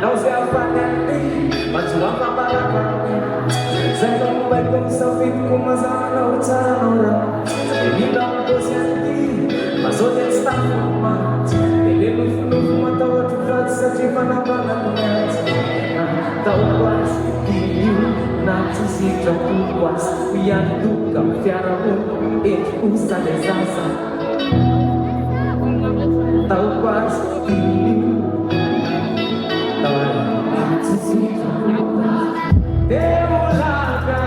Não se afane, mas uma palavra. Sei como vai com seu filho, como as anos não. Ele não pode sentir, mas hoje está fumando. Ele no fundo fuma, tá outro lado, se ativa na bala com ela. Tá o quase que eu, na visita do quase, e a do campeão, ele usa desaça. Tá o quase que eu. Deulaga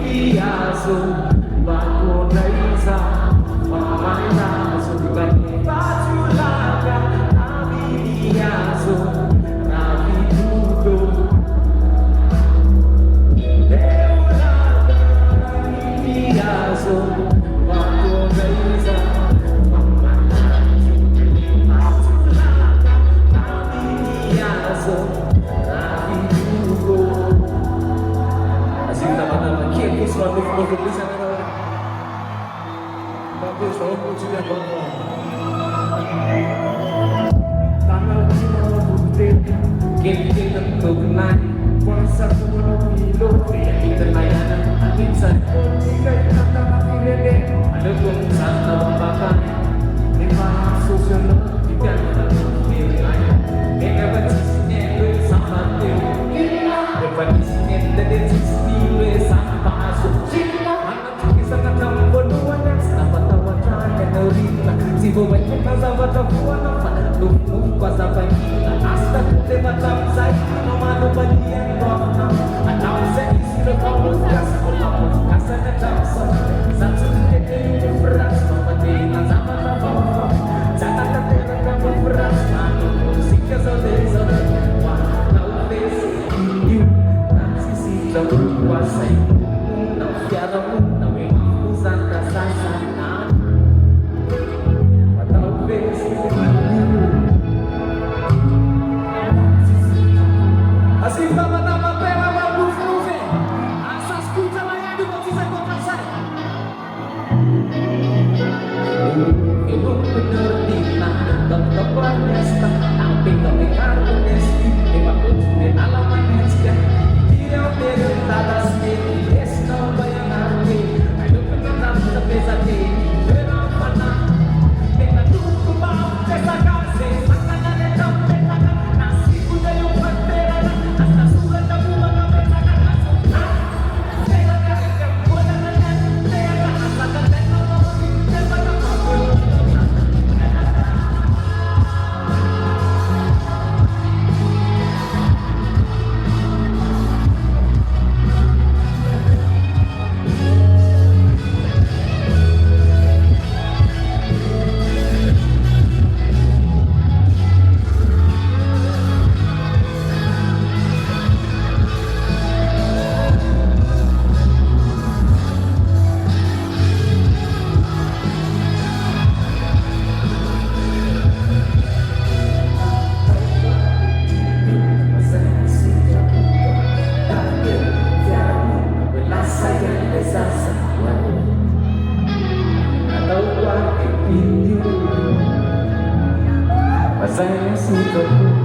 Indiazo Bakonaiza Mamanazo Batulaga Amidiazo Ravidudo Deulaga Indiazo Bakonaiza Mamanazo Batulaga Amidiazo Suatu produk di sana, tapi saya puji dan bangga. Tanggal 5 Bukti, kita tentu kenal. Kuasa semua kilo, kita layanan angin saya. Jika kita tak pilih, ada pun sana bakal. Lima sosial kita nilai. Mereka bersihnya bersama tim. Bersihnya dari sisi bersama. Si boba que casava da rua não fala do mundo com essa banquinha hasta que te matamos aí não mano bandia não a não ser isso de como casa com a casa da dança santo que tem um braço para bater na zama da boca já tá tendo campo braço mano se que só desa não desse e não se sinta com a saída não quero não é usando a sasa assim tava na papela, bagunça não vem. Essas putas lá é do que vai contra sai. Eu não tenho nada, tanto planesta, não tem também cargo nesse, e uma coisa de nada magnética. Tira o dedo das meias, esse não vai andar aqui. Aí eu tô cantando da pesadelo, eu não vou nada. Tem na tudo mal, essa casa, essa caneta, nasci com o panteira. Saya sudah